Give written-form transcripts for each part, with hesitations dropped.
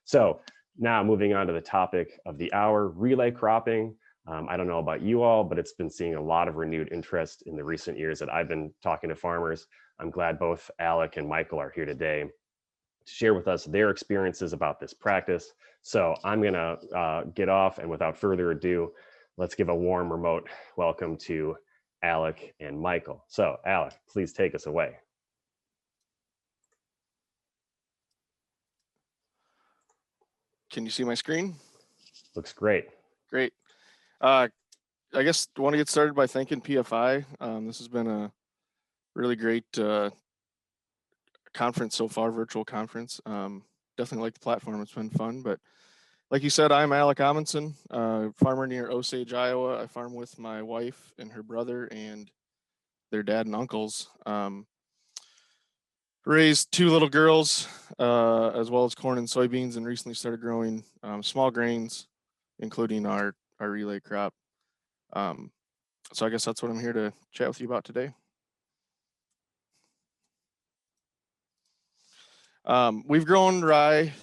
So now moving on to the topic of the hour, relay cropping. I don't know about you all, but it's been seeing a lot of renewed interest in the recent years that I've been talking to farmers. I'm glad both Alec and Michael are here today to share with us their experiences about this practice. So I'm gonna get off, and without further ado, let's give a warm remote welcome to Alec and Michael. So Alec, please take us away. Can you see my screen? Looks great. Great. I guess I want to get started by thanking PFI. This has been a really great conference so far, virtual conference. Definitely like the platform. It's been fun. But like you said, I'm Alec Amundson, farmer near Osage, Iowa. I farm with my wife and her brother and their dad and uncles. Raised two little girls, as well as corn and soybeans, and recently started growing small grains, including our relay crop. So I guess that's what I'm here to chat with you about today. We've grown rye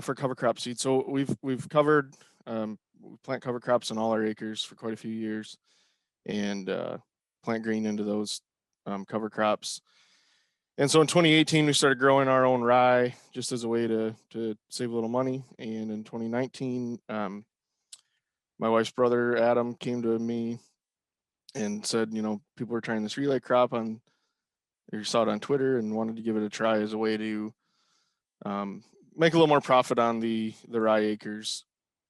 for cover crop seed. So we've covered, we plant cover crops on all our acres for quite a few years, and plant grain into those cover crops. And so in 2018, we started growing our own rye just as a way to save a little money. And in 2019, my wife's brother, Adam, came to me and said, you know, people were trying this relay crop on, you saw it on Twitter, and wanted to give it a try as a way to make a little more profit on the rye acres.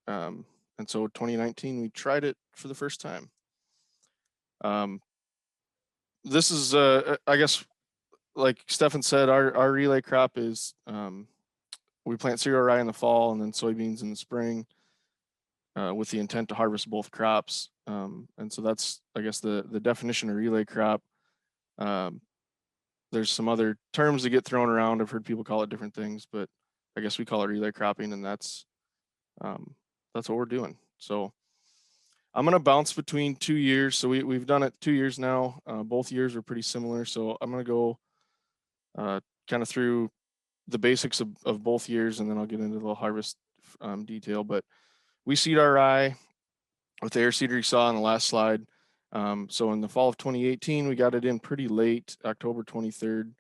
And so 2019, we tried it for the first time. This is, I guess, like Stefan said, our relay crop is, we plant cereal rye in the fall and then soybeans in the spring, with the intent to harvest both crops. And so that's, I guess, the definition of relay crop. There's some other terms that get thrown around. I've heard people call it different things, but I guess we call it relay cropping, and that's what we're doing. So I'm going to bounce between 2 years. So we've done it 2 years now. Both years were pretty similar. So I'm going to go kind of through the basics of both years, and then I'll get into the harvest detail. But we seed our rye with the air seeder you saw on the last slide. So in the fall of 2018, we got it in pretty late, October 23rd,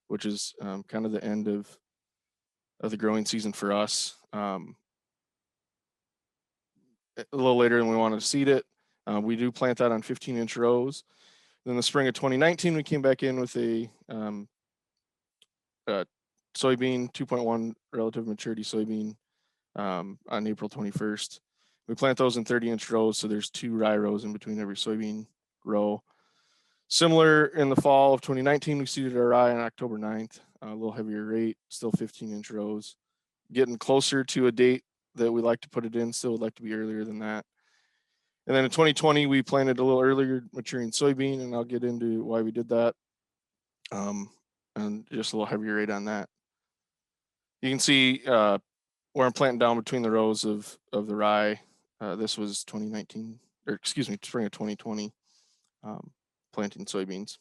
which is kind of the end of the growing season for us. A little later than we wanted to seed it. We do plant that on 15-inch rows. Then the spring of 2019, we came back in with a soybean, 2.1 relative maturity soybean, on April 21st. We plant those in 30-inch rows, so there's 2 rye rows in between every soybean row. Similar in the fall of 2019, we seeded our rye on October 9th, a little heavier rate, still 15-inch rows. Getting closer to a date that we like to put it in, still would like to be earlier than that. And then in 2020, we planted a little earlier maturing soybean, and I'll get into why we did that, and just a little heavier rate on that. You can see where I'm planting down between the rows of the rye. This was 2019, or excuse me, spring of 2020, planting soybeans.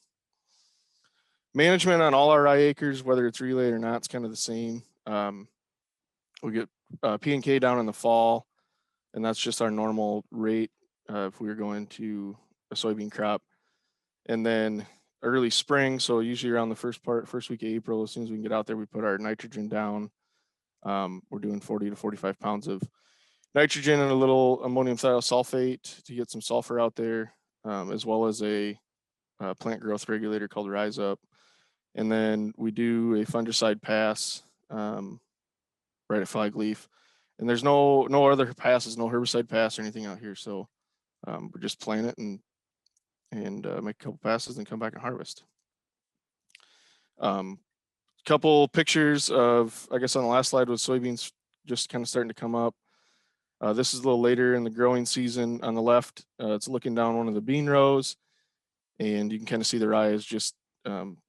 Management on all our rye acres, whether it's relay or not, it's kind of the same. We get P&K down in the fall, and that's just our normal rate if we were going to a soybean crop. And then early spring, so usually around the first week of April, as soon as we can get out there, we put our nitrogen down. We're doing 40 to 45 pounds of nitrogen and a little ammonium thiosulfate to get some sulfur out there, as well as a plant growth regulator called Rise Up. And then we do a fungicide pass right at flag leaf. And there's no other passes, no herbicide pass or anything out here. So we just plant it and make a couple passes and come back and harvest. Couple pictures of, I guess on the last slide was soybeans just kind of starting to come up. This is a little later in the growing season. On the left, it's looking down one of the bean rows, and you can kind of see the rye is just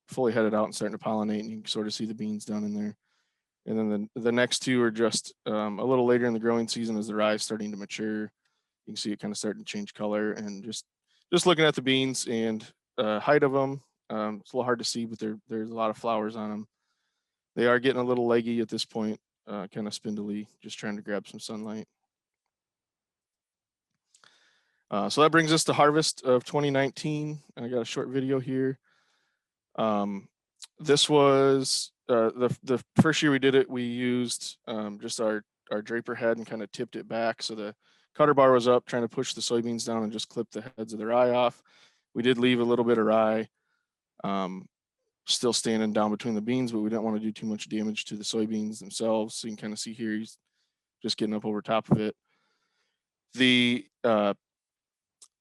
fully headed out and starting to pollinate, and you can sort of see the beans down in there. And then the next two are just a little later in the growing season as the rye is starting to mature. You can see it kind of starting to change color, and just looking at the beans and height of them, it's a little hard to see, but there's a lot of flowers on them. They are getting a little leggy at this point. kind of spindly, just trying to grab some sunlight. So that brings us to harvest of 2019. I got a short video here. This was the first year we did it. We used just our draper head and kind of tipped it back, so the cutter bar was up, trying to push the soybeans down and just clip the heads of the rye off. We did leave a little bit of rye still standing down between the beans, but we didn't want to do too much damage to the soybeans themselves. So you can kind of see here, he's just getting up over top of it. The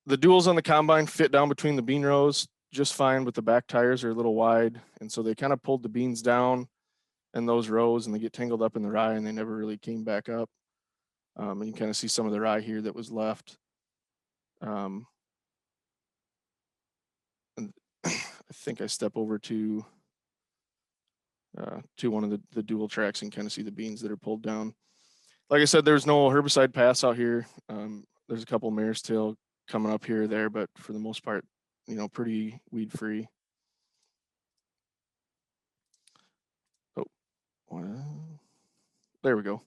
duals on the combine fit down between the bean rows just fine, but the back tires are a little wide, and so they kind of pulled the beans down in those rows, and they get tangled up in the rye, and they never really came back up. And you kind of see some of the rye here that was left. And I think I step over to one of the dual tracks and kind of see the beans that are pulled down. Like I said, there's no herbicide pass out here. There's a couple mare's tail coming up here or there, but for the most part, pretty weed free. Oh, well, there we go.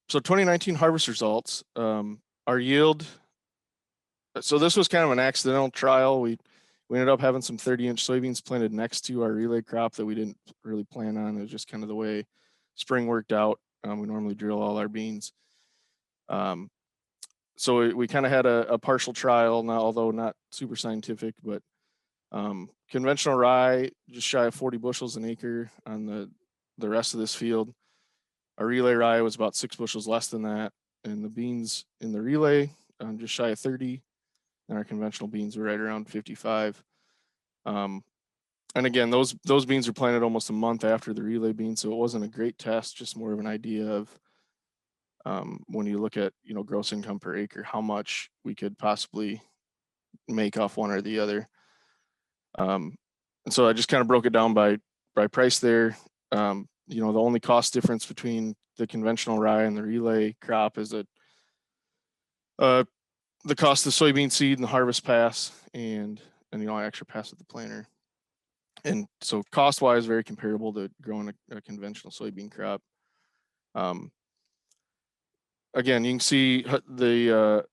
So 2019 harvest results, our yield. So this was kind of an accidental trial. We ended up having some 30-inch soybeans planted next to our relay crop that we didn't really plan on. It was just kind of the way spring worked out. We normally drill all our beans. So we kind of had a partial trial, although not super scientific, but conventional rye, just shy of 40 bushels an acre on the rest of this field. Our relay rye was about 6 bushels less than that, and the beans in the relay just shy of 30, and our conventional beans were right around 55. And again, those beans were planted almost a month after the relay beans, so it wasn't a great test, just more of an idea of when you look at gross income per acre, how much we could possibly make off one or the other. And so I just kind of broke it down by price there. The only cost difference between the conventional rye and the relay crop is that the cost of soybean seed and the harvest pass and extra pass with the planter. And so cost-wise, very comparable to growing a conventional soybean crop. Again, you can see the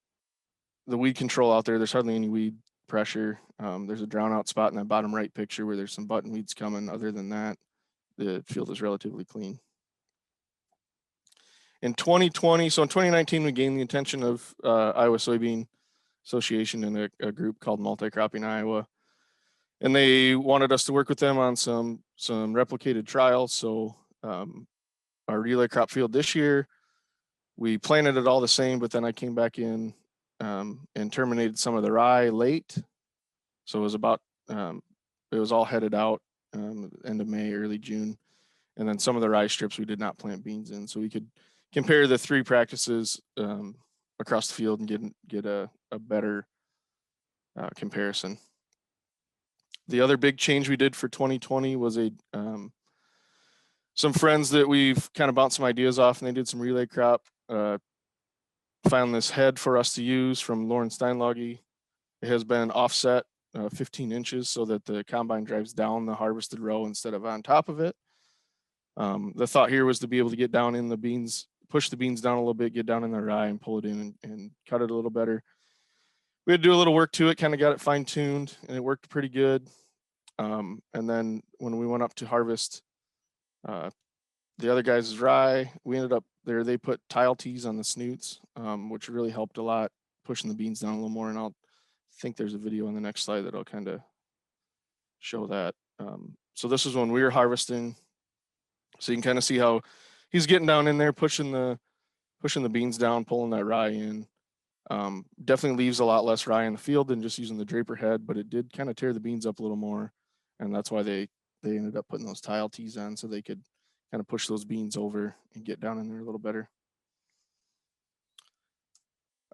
weed control out there. There's hardly any weed pressure. There's a drown out spot in that bottom right picture where there's some button weeds coming. Other than that, the field is relatively clean. In 2020, so in 2019, we gained the attention of Iowa Soybean Association and a group called Multi-Cropping Iowa. And they wanted us to work with them on some replicated trials. So our relay crop field this year, we planted it all the same, but then I came back in and terminated some of the rye late. So it was it was all headed out end of May, early June. And then some of the rye strips we did not plant beans in. So we could compare the 3 practices across the field and get a better comparison. The other big change we did for 2020 was some friends that we've kind of bounced some ideas off, and they did some relay crop. Found this head for us to use from Lauren Steinlogge. It has been offset 15 inches so that the combine drives down the harvested row instead of on top of it. The thought here was to be able to get down in the beans, push the beans down a little bit, get down in the rye and pull it in and cut it a little better. We had to do a little work to it, kind of got it fine tuned, and it worked pretty good. And then when we went up to harvest the other guys' rye, we ended up there, they put tile tees on the snoots, which really helped a lot, pushing the beans down a little more. And I'll think there's a video on the next slide that'll kind of show that. So this is when we were harvesting. So you can kind of see how he's getting down in there, pushing the beans down, pulling that rye in. Definitely leaves a lot less rye in the field than just using the draper head, but it did kind of tear the beans up a little more. And that's why they ended up putting those tile tees on so they could kind of push those beans over and get down in there a little better.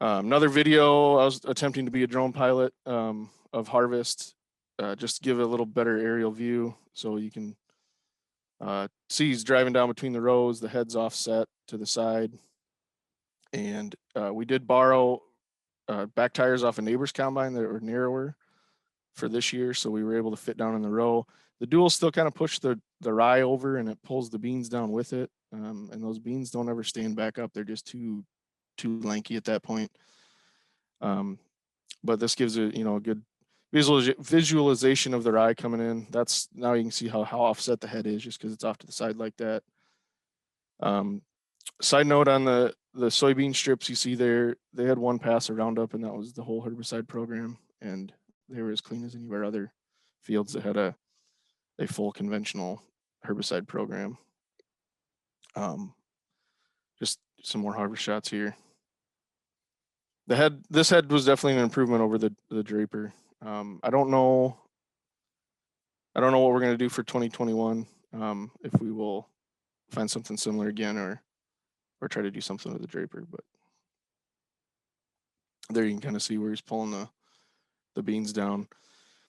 Another video, I was attempting to be a drone pilot of harvest, just to give it a little better aerial view. So you can see he's driving down between the rows, the head's offset to the side. And we did borrow back tires off a neighbor's combine that were narrower for this year, so we were able to fit down in the row. The dual still kind of pushed the the rye over and it pulls the beans down with it. And those beans don't ever stand back up. They're just too lanky at that point. But this gives it, a good visualization of the rye coming in. That's now you can see how offset the head is just because it's off to the side like that. Side note on the soybean strips you see there, they had one pass of Roundup, and that was the whole herbicide program, and they were as clean as any of our other fields that had a full conventional herbicide program. Just some more harvest shots here. This head was definitely an improvement over the Draper. I don't know what we're going to do for 2021. If we will find something similar again or try to do something with the Draper, but there you can kind of see where he's pulling the beans down.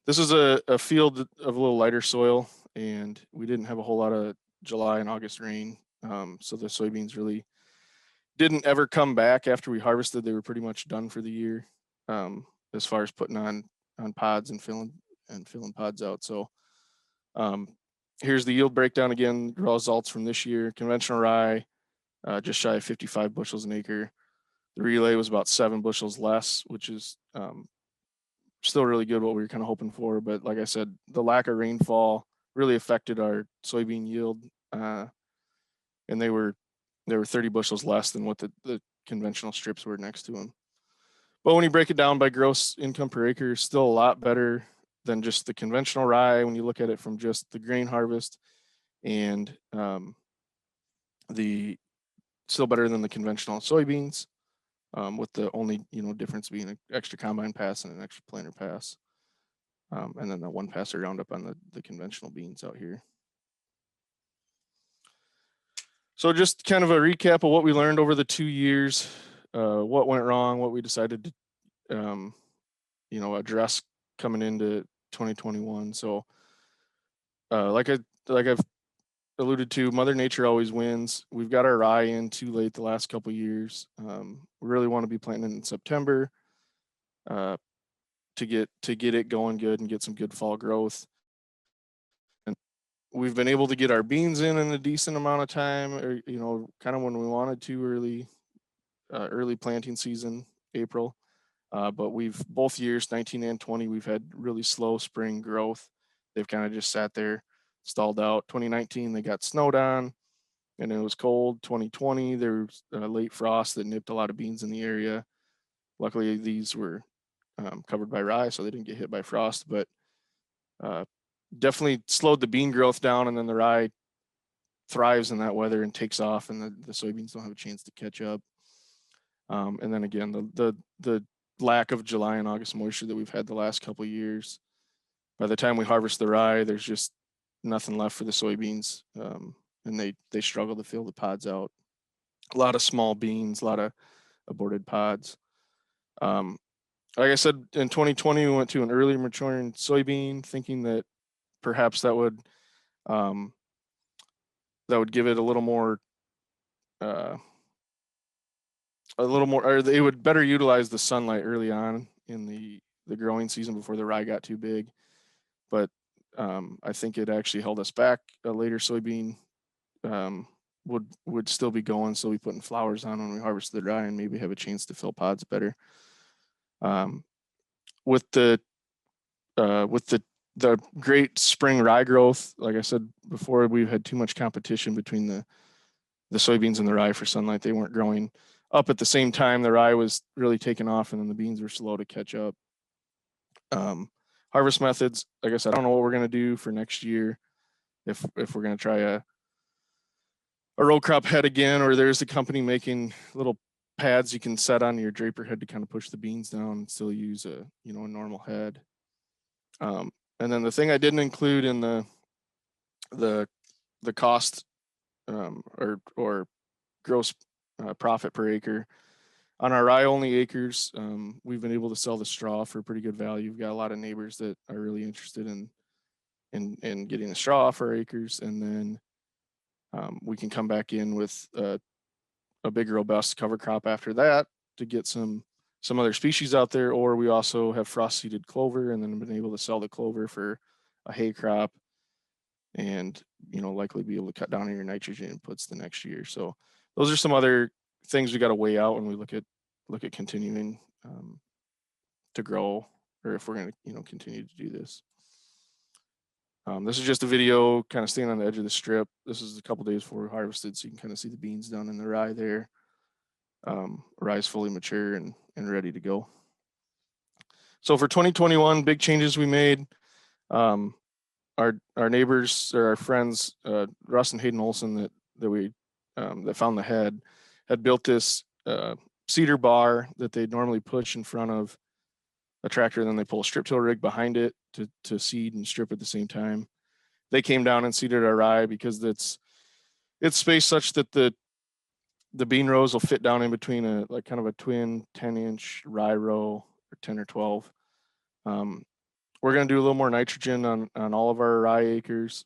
This is a field of a little lighter soil, and we didn't have a whole lot of July and August rain. So the soybeans really didn't ever come back after we harvested. They were pretty much done for the year, as far as putting on pods and filling pods out. So here's the yield breakdown again, results from this year. Conventional rye, just shy of 55 bushels an acre. The relay was about 7 bushels less, which is still really good, what we were kind of hoping for. But like I said, the lack of rainfall really affected our soybean yield, and they were 30 bushels less than what the conventional strips were next to them. But when you break it down by gross income per acre, still a lot better than just the conventional rye when you look at it from just the grain harvest, and still better than the conventional soybeans, with the only difference being an extra combine pass and an extra planter pass, and then the one passer Roundup on the conventional beans out here. So just kind of a recap of what we learned over the 2 years, what went wrong, what we decided to address coming into 2021. So like I've alluded to, Mother Nature always wins. We've got our rye in too late the last couple of years. We really want to be planting in September to get it going good and get some good fall growth. And we've been able to get our beans in a decent amount of time, or kind of when we wanted to, early planting season, April. But we've both years, 19 and 20, we've had really slow spring growth. They've kind of just sat there, stalled out. 2019, they got snowed on and it was cold. 2020, there was late frost that nipped a lot of beans in the area. Luckily, these were covered by rye, so they didn't get hit by frost, but definitely slowed the bean growth down, and then the rye thrives in that weather and takes off, and the soybeans don't have a chance to catch up. And then again, the lack of July and August moisture that we've had the last couple of years. By the time we harvest the rye, there's just nothing left for the soybeans, and they struggle to fill the pods out. A lot of small beans, a lot of aborted pods. Like I said, in 2020, we went to an early maturing soybean, thinking that perhaps that would give it a little more, or they would better utilize the sunlight early on in the growing season before the rye got too big. But I think it actually held us back. A later soybean would still be going, so we putting flowers on when we harvest the rye and maybe have a chance to fill pods better. With the great spring rye growth, like I said before, we've had too much competition between the soybeans and the rye for sunlight. They weren't growing up at the same time. The rye was really taking off, and then the beans were slow to catch up. Harvest methods, like I said, I don't know what we're going to do for next year. If we're going to try a row crop head again, or there's a company making little pads you can set on your draper head to kind of push the beans down and still use a normal head. And then the thing I didn't include in the cost or gross profit per acre on our rye only acres, we've been able to sell the straw for pretty good value. We've got a lot of neighbors that are really interested in getting the straw off our acres, and then we can come back in with a big robust cover crop after that to get some other species out there. Or we also have frost seeded clover, and then been able to sell the clover for a hay crop and, you know, likely be able to cut down on your nitrogen inputs the next year. So those are some other things we got to weigh out when we look at continuing to grow, or if we're going to, you know, continue to do this. This is just a video kind of staying on the edge of the strip. This is a couple days before we harvested, so you can kind of see the beans done in the rye there. Rye is fully mature and ready to go. So for 2021, big changes we made. Our neighbors, or our friends, Russ and Hayden Olson, that found the head, had built this cedar bar that they'd normally push in front of a tractor, and then they pull a strip till rig behind it to seed and strip at the same time. They came down and seeded our rye because it's spaced such that the bean rows will fit down in between a kind of a twin 10-inch rye row, or 10 or 12. We're going to do a little more nitrogen on all of our rye acres.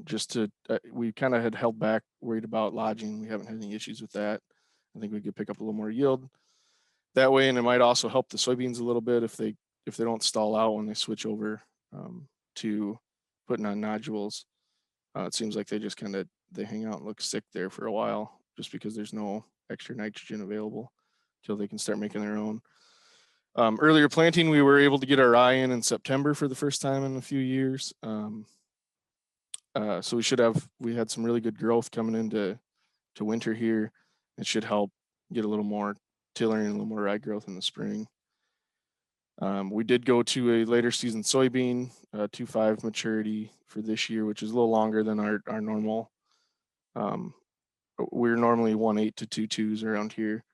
Just to, we kind of had held back, worried about lodging. We haven't had any issues with that. I think we could pick up a little more yield that way, and it might also help the soybeans a little bit if they don't stall out when they switch over to putting on nodules. It seems like they just kind of, they hang out and look sick there for a while, just because there's no extra nitrogen available until they can start making their own. Earlier planting, we were able to get our rye in September for the first time in a few years. So we had some really good growth coming into winter here. It should help get a little more tillering and a little more rye growth in the spring. We did go to a later season soybean, 2.5 maturity for this year, which is a little longer than our normal. We're normally 1.8 to 2.2s around here.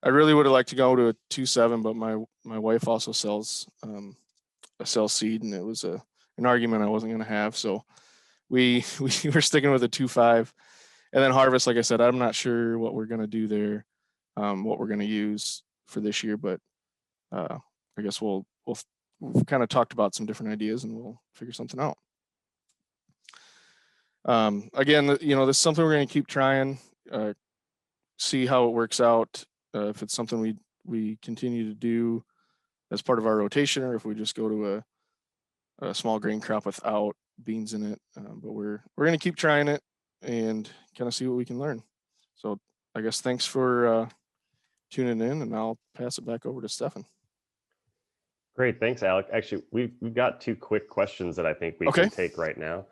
I really would have liked to go to a 2.7, but my wife also sells seed, and it was an argument I wasn't going to have. So we were sticking with a 2.5, and then harvest. Like I said, I'm not sure what we're going to do there, what we're going to use for this year, but I guess we've kind of talked about some different ideas, and we'll figure something out. Again, you know, this is something we're going to keep trying, see how it works out. If it's something we continue to do as part of our rotation, or if we just go to a small grain crop without beans in it. But we're going to keep trying it and kind of see what we can learn. So I guess thanks for tuning in, and I'll pass it back over to Stefan. Great, thanks, Alec. Actually, we've got two quick questions that I think we can take right now.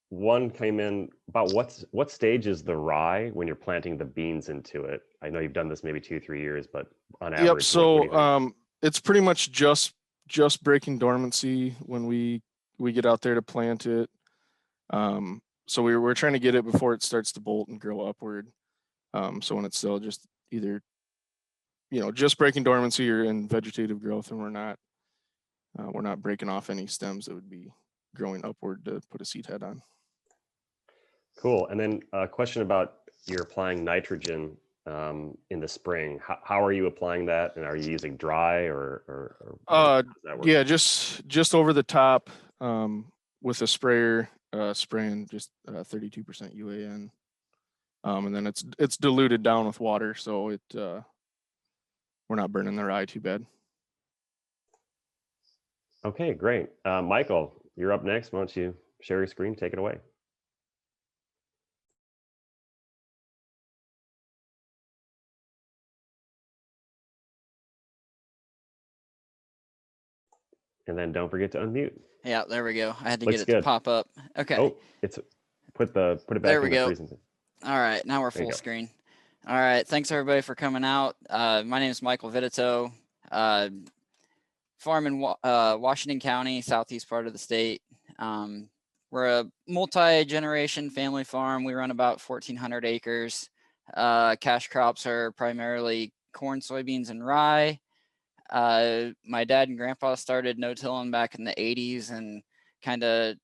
One came in about what stage is the rye when you're planting the beans into it? I know you've done this maybe 2-3 years, but on average. Yep. So it's pretty much just breaking dormancy when we get out there to plant it. So we're trying to get it before it starts to bolt and grow upward. So when it's still just either, you know, just breaking dormancy or in vegetative growth, and we're not breaking off any stems that would be growing upward to put a seed head on. Cool. And then a question about you're applying nitrogen in the spring. How are you applying that? And are you using dry or how does that work? Yeah, just over the top with a sprayer, spraying just 32% UAN. And then it's diluted down with water, so we're not burning the rye too bad. Okay, great. Michael, you're up next. Why don't you share your screen? Take it away. And then don't forget to unmute. Yeah, there we go. I had to get it to pop up. Okay. Oh, put it back. There we go. All right, now we're full screen. All right, thanks everybody for coming out. My name is Michael Vittetoe. Farm in Washington County, southeast part of the state. We're a multi-generation family farm. We run about 1,400 acres. Cash crops are primarily corn, soybeans, and rye. My dad and grandpa started no-tilling back in the 80s and kind of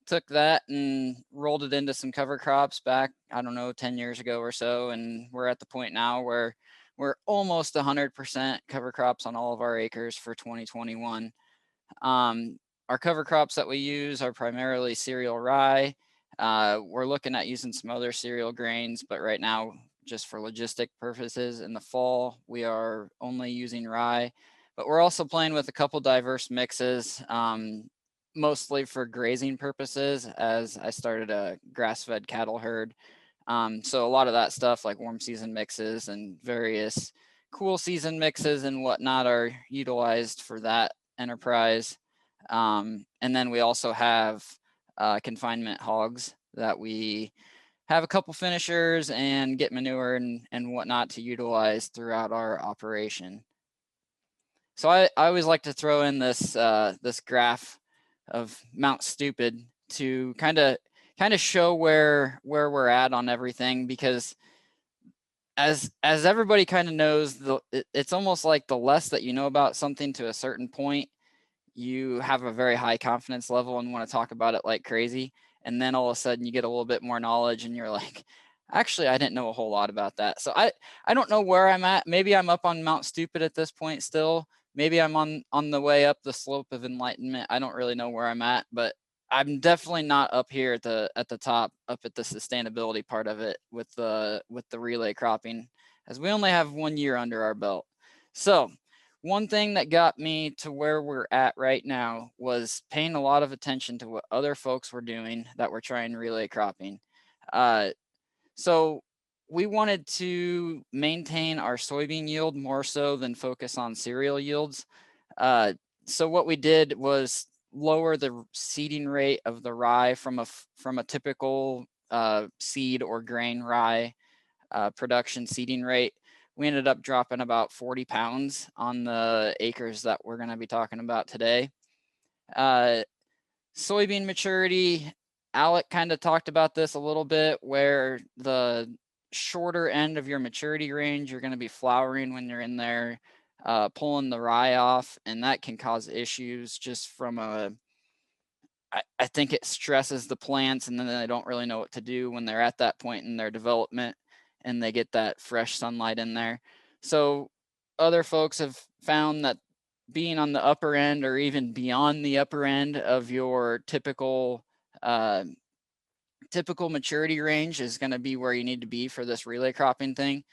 took that and rolled it into some cover crops back, I don't know, 10 years ago or so. And we're at the point now where we're almost 100% cover crops on all of our acres for 2021. Our cover crops that we use are primarily cereal rye. We're looking at using some other cereal grains, but right now, just for logistic purposes, in the fall, we are only using rye. But we're also playing with a couple diverse mixes. mostly for grazing purposes, as I started a grass-fed cattle herd. So a lot of that stuff like warm season mixes and various cool season mixes and whatnot are utilized for that enterprise. And then we also have confinement hogs that we have a couple finishers and get manure and whatnot to utilize throughout our operation. So I always like to throw in this this graph of Mount Stupid to kind of show where we're at on everything, because as everybody kind of knows, it's almost like the less that you know about something to a certain point, you have a very high confidence level and want to talk about it like crazy. And then all of a sudden you get a little bit more knowledge and you're like, actually, I didn't know a whole lot about that. So I don't know where I'm at. Maybe I'm up on Mount Stupid at this point still. Maybe I'm on the way up the slope of enlightenment. I don't really know where I'm at, but I'm definitely not up here at the top, up at the sustainability part of it with the relay cropping, as we only have 1 year under our belt. So one thing that got me to where we're at right now was paying a lot of attention to what other folks were doing that were trying relay cropping. So we wanted to maintain our soybean yield more so than focus on cereal yields. So what we did was lower the seeding rate of the rye from a typical seed or grain rye production seeding rate. We ended up dropping about 40 pounds on the acres that we're going to be talking about today. Soybean maturity, Alec kind of talked about this a little bit, where the shorter end of your maturity range, you're going to be flowering when you're in there pulling the rye off, and that can cause issues just from I think it stresses the plants, and then they don't really know what to do when they're at that point in their development and they get that fresh sunlight in there. So other folks have found that being on the upper end or even beyond the upper end of your typical maturity range is going to be where you need to be for this relay cropping thing.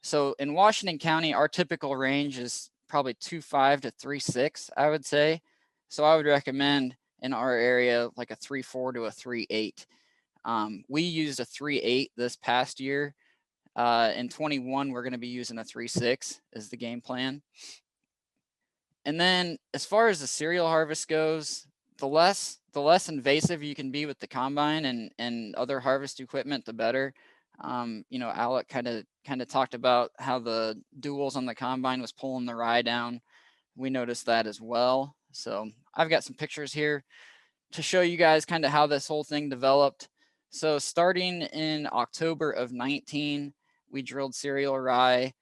So in Washington County, our typical range is probably 2.5 to 3.6, I would say. So I would recommend in our area like a 3.4 to a 3.8. We used a 3.8 this past year. In 21, we're going to be using a 3.6 as the game plan. And then as far as the cereal harvest goes, the less invasive you can be with the combine and other harvest equipment, the better. You know, Alec kind of talked about how the duals on the combine was pulling the rye down. We noticed that as well. So I've got some pictures here to show you guys kind of how this whole thing developed. So starting in October of 19, we drilled cereal rye,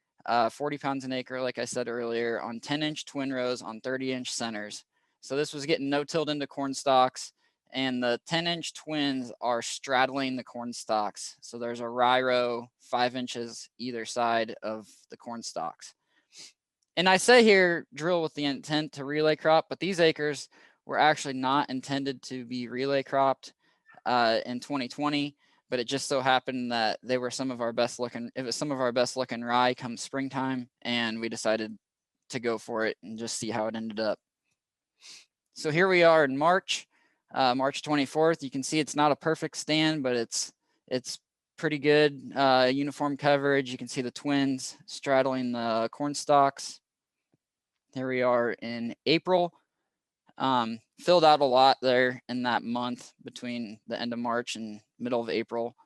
40 pounds an acre, like I said earlier, on 10-inch twin rows on 30-inch centers. So this was getting no-tilled into corn stalks, and the 10-inch twins are straddling the corn stalks. So there's a rye row 5 inches either side of the corn stalks. And I say here, drill with the intent to relay crop, but these acres were actually not intended to be relay cropped in 2020. But it just so happened that they were some of our best looking, it was some of our best looking rye come springtime, and we decided to go for it and just see how it ended up. So here we are in March, March 24th. You can see it's not a perfect stand, but it's pretty good uniform coverage. You can see the twins straddling the corn stalks. Here we are in April. Filled out a lot there in that month between the end of March and middle of April.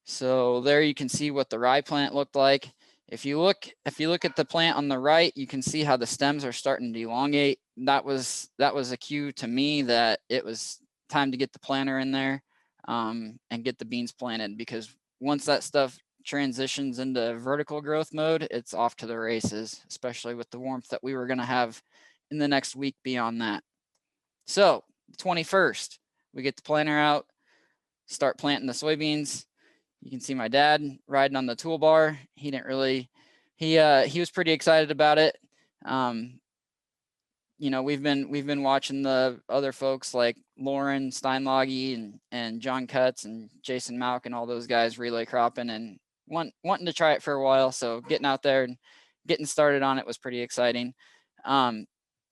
So there you can see what the rye plant looked like. If you look at the plant on the right, you can see how the stems are starting to elongate. That was a cue to me that it was time to get the planter in there and get the beans planted, because once that stuff transitions into vertical growth mode, it's off to the races, especially with the warmth that we were going to have in the next week beyond that. So 21st, we get the planter out, start planting the soybeans. You can see my dad riding on the toolbar. He didn't really, he was pretty excited about it. You know, we've been watching the other folks like Lauren Steinloggy and John Cutts and Jason Malk and all those guys relay cropping and wanting to try it for a while. So getting out there and getting started on it was pretty exciting.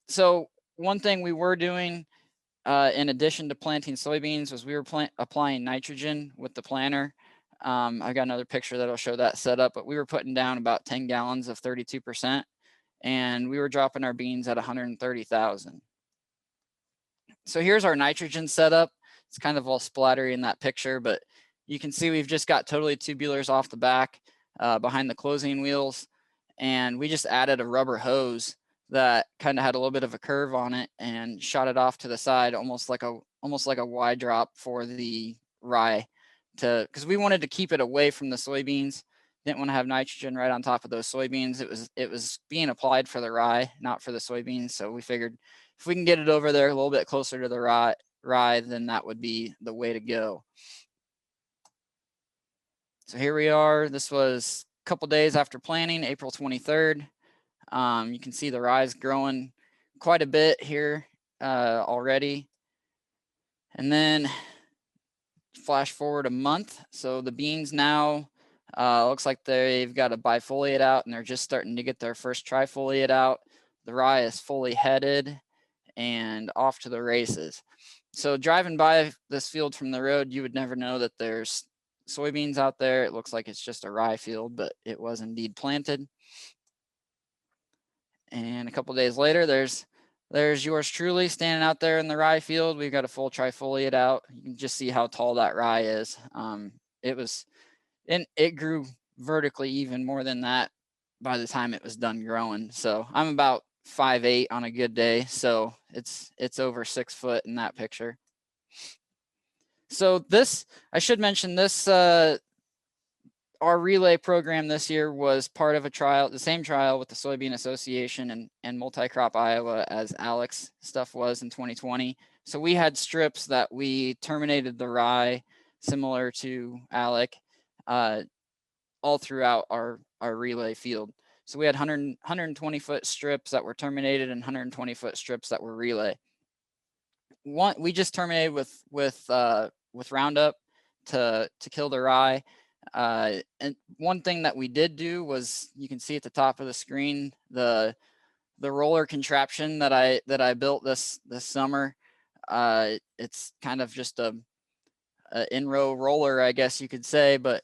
So one thing we were doing in addition to planting soybeans, was we were applying nitrogen with the planter. I've got another picture that'll show that setup, but we were putting down about 10 gallons of 32%, and we were dropping our beans at 130,000. So here's our nitrogen setup. It's kind of all splattery in that picture, but you can see we've just got totally tubulars off the back behind the closing wheels, and we just added a rubber hose that kind of had a little bit of a curve on it and shot it off to the side, almost like a Y drop for the rye, because we wanted to keep it away from the soybeans. Didn't want to have nitrogen right on top of those soybeans. It was being applied for the rye, not for the soybeans. So we figured if we can get it over there a little bit closer to the rye, then that would be the way to go. So here we are. This was a couple days after planting, April 23rd. You can see the rye's growing quite a bit here already. And then flash forward a month. So the beans now looks like they've got a bifoliate out, and they're just starting to get their first trifoliate out. The rye is fully headed and off to the races. So driving by this field from the road, you would never know that there's soybeans out there. It looks like it's just a rye field, but it was indeed planted. And a couple days later, there's yours truly standing out there in the rye field. We've got a full trifoliate out. You can just see how tall that rye is. It grew vertically even more than that by the time it was done growing. So I'm about 5'8" on a good day. So it's over 6 foot in that picture. So this, I should mention this, our relay program this year was part of a trial, the same trial with the Soybean Association and Multi-Crop Iowa as Alec's stuff was in 2020. So we had strips that we terminated the rye, similar to Alec, all throughout our relay field. So we had 120 foot strips that were terminated and 120 foot strips that were relay. We just terminated with Roundup to kill the rye. And one thing that we did do was, you can see at the top of the screen, the roller contraption that I built this summer. It's kind of just a in-row roller, I guess you could say, but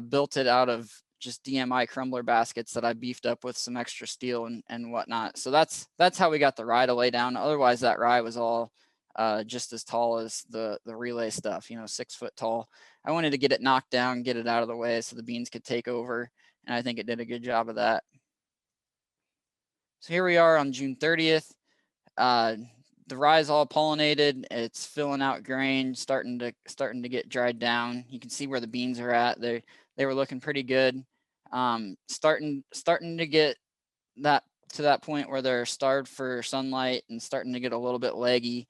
built it out of just DMI crumbler baskets that I beefed up with some extra steel and whatnot. So that's how we got the rye to lay down. Otherwise, that rye was all just as tall as the relay stuff, 6 foot tall. I wanted to get it knocked down, get it out of the way so the beans could take over, and I think it did a good job of that. So here we are on June 30th. The rye is all pollinated. It's filling out grain, starting to get dried down. You can see where the beans are at. They were looking pretty good. Starting to get that to that point where they're starved for sunlight and starting to get a little bit leggy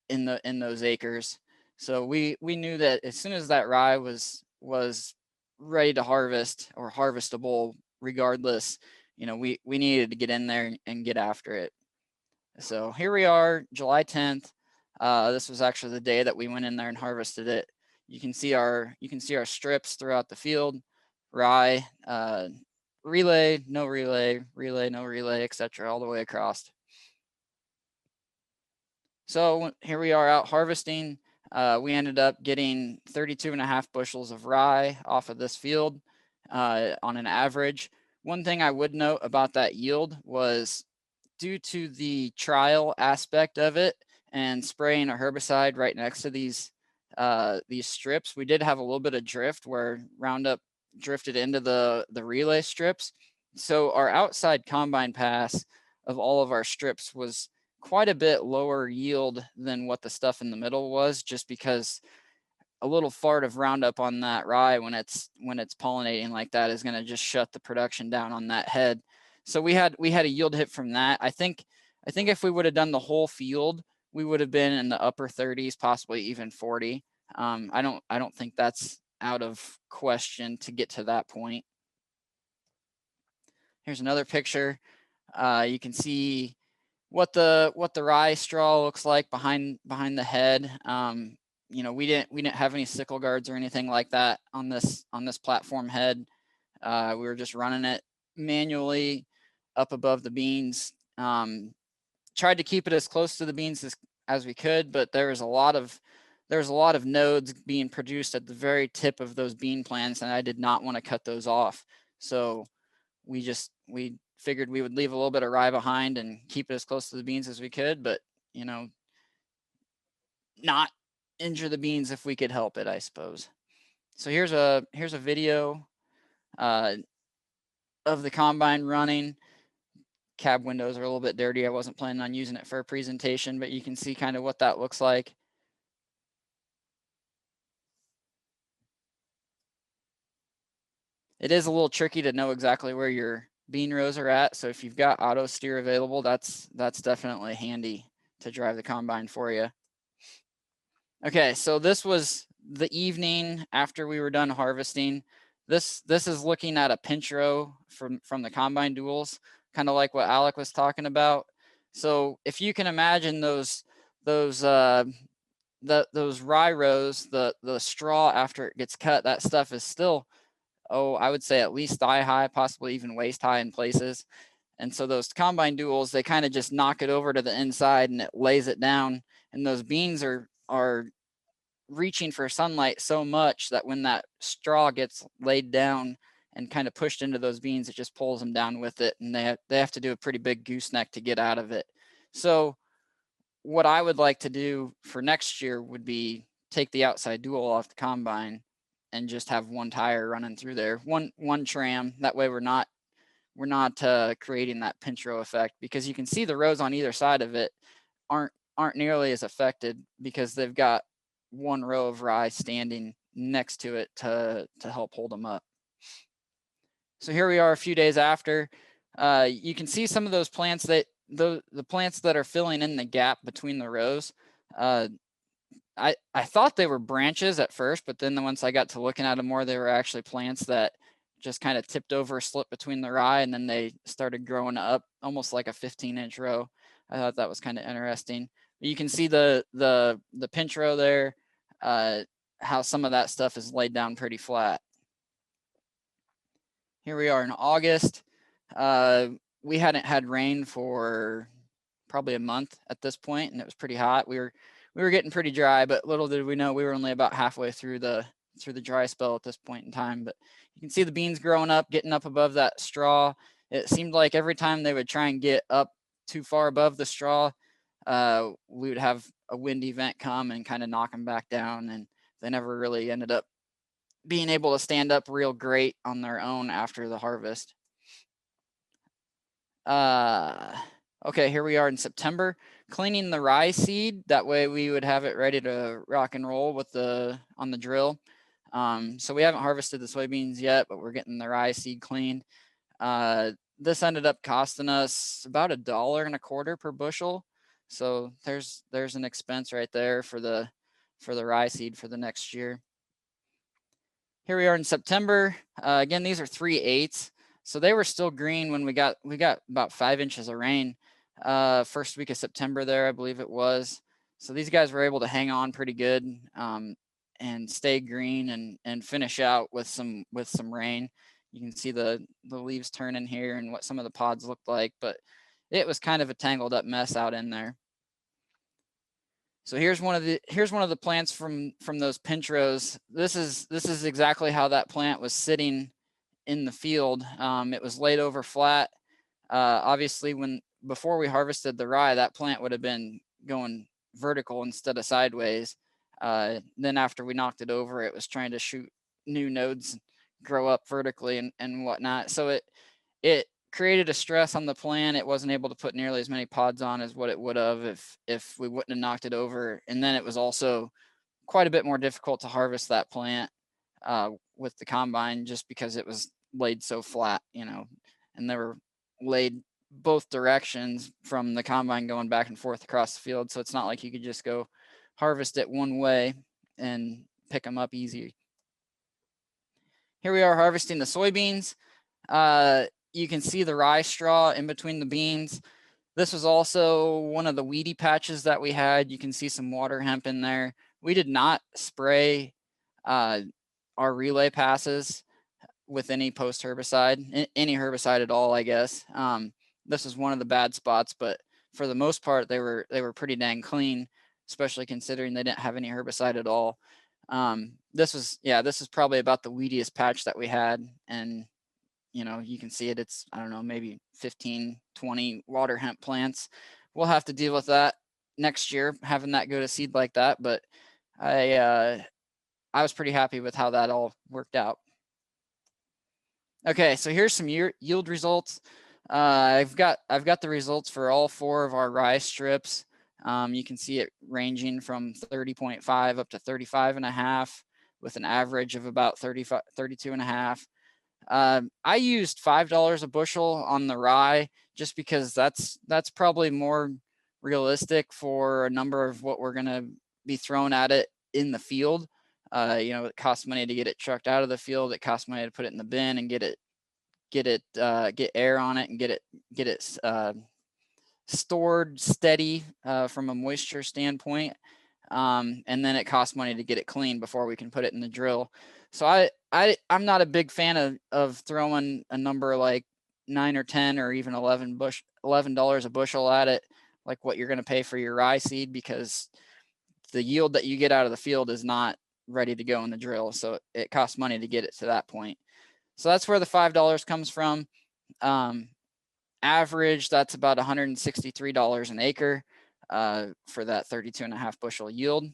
in those acres. So we knew that as soon as that rye was ready to harvest or harvestable, regardless, we needed to get in there and get after it. So here we are, July 10th. This was actually the day that we went in there and harvested it. You can see our strips throughout the field, rye, relay, no relay, relay, no relay, etc., all the way across. So here we are out harvesting. We ended up getting 32.5 bushels of rye off of this field on an average. One thing I would note about that yield was, due to the trial aspect of it and spraying a herbicide right next to these strips, we did have a little bit of drift where Roundup drifted into the relay strips. So our outside combine pass of all of our strips was quite a bit lower yield than what the stuff in the middle was, just because a little fart of Roundup on that rye when it's pollinating like that is going to just shut the production down on that head. So we had a yield hit from that. I think if we would have done the whole field, we would have been in the upper 30s, possibly even 40. I don't think that's out of question to get to that point. Here's another picture. You can see what the rye straw looks like behind the head. We didn't have any sickle guards or anything like that on this platform head. We were just running it manually up above the beans. tried to keep it as close to the beans as we could, but there was a lot of nodes being produced at the very tip of those bean plants, and I did not want to cut those off. So we figured we would leave a little bit of rye behind and keep it as close to the beans as we could, but you know, not injure the beans if we could help it, I suppose. So here's a video of the combine running. Cab windows are a little bit dirty. I wasn't planning on using it for a presentation, but you can see kind of what that looks like. It is a little tricky to know exactly where your bean rows are at. So if you've got auto steer available, that's definitely handy to drive the combine for you. Okay, so this was the evening after we were done harvesting. This is looking at a pinch row from the combine duels, kind of like what Alec was talking about. So if you can imagine those rye rows, the straw after it gets cut, that stuff is still, I would say at least thigh high, possibly even waist high in places. And so those combine duels, they kind of just knock it over to the inside and it lays it down. And those beans are reaching for sunlight so much that when that straw gets laid down and kind of pushed into those beans, it just pulls them down with it. And they have to do a pretty big gooseneck to get out of it. So what I would like to do for next year would be take the outside dual off the combine and just have one tire running through there, one tram. That way we're not creating that pinch row effect, because you can see the rows on either side of it aren't nearly as affected because they've got one row of rye standing next to it to help hold them up. So here we are a few days after. You can see some of those plants that the plants that are filling in the gap between the rows. I thought they were branches at first, but then once I got to looking at them more, they were actually plants that just kind of tipped over, slipped between the rye, and then they started growing up almost like a 15-inch row. I thought that was kind of interesting. But you can see the pinch row there, how some of that stuff is laid down pretty flat. Here we are in August. We hadn't had rain for probably a month at this point, and it was pretty hot. We were getting pretty dry, but little did we know we were only about halfway through the dry spell at this point in time. But you can see the beans growing up, getting up above that straw. It seemed like every time they would try and get up too far above the straw, we would have a wind event come and kind of knock them back down, and they never really ended up being able to stand up real great on their own after the harvest. Okay, here we are in September, cleaning the rye seed. That way we would have it ready to rock and roll with on the drill. So we haven't harvested the soybeans yet, but we're getting the rye seed cleaned. This ended up costing us about $1.25 per bushel. So there's an expense right there for the rye seed for the next year. Here we are in September. Again, these are 3/8. So they were still green when we got about 5 inches of rain first week of September there, I believe it was. So these guys were able to hang on pretty good and stay green and finish out with some rain. You can see the leaves turning here and what some of the pods looked like, but it was kind of a tangled up mess out in there. So here's one of the plants from those pinch rows. This is exactly how that plant was sitting in the field. It was laid over flat. Obviously, before we harvested the rye, that plant would have been going vertical instead of sideways. Then after we knocked it over, it was trying to shoot new nodes, grow up vertically and whatnot. So it created a stress on the plant. It wasn't able to put nearly as many pods on as what it would have if we wouldn't have knocked it over. And then it was also quite a bit more difficult to harvest that plant with the combine, just because it was laid so flat, and they were laid both directions from the combine going back and forth across the field. So it's not like you could just go harvest it one way and pick them up easy. Here we are harvesting the soybeans. You can see the rye straw in between the beans. This was also one of the weedy patches that we had. You can see some water hemp in there. We did not spray our relay passes with any post herbicide, any herbicide at all, I guess. This is one of the bad spots, but for the most part, they were pretty dang clean, especially considering they didn't have any herbicide at all. This is probably about the weediest patch that we had. And, you know, you can see it, it's, I don't know, maybe 15, 20 water hemp plants. We'll have to deal with that next year, having that go to seed like that. But I was pretty happy with how that all worked out. Okay, so here's some yield results. I've got the results for all 4 of our rye strips. You can see it ranging from 30.5 up to 35.5 with an average of about 32.5. I used $5 a bushel on the rye just because that's probably more realistic for a number of what we're going to be thrown at it in the field. You know, it costs money to get it trucked out of the field. It costs money to put it in the bin and get air on it and get it stored steady from a moisture standpoint. And then it costs money to get it clean before we can put it in the drill. So I'm not a big fan of throwing a number like 9 or 10 or even $11 a bushel at it, like what you're going to pay for your rye seed, because the yield that you get out of the field is not ready to go in the drill. So it costs money to get it to that point. So that's where the $5 comes from. Average, that's about $163 an acre for that 32.5 bushel yield.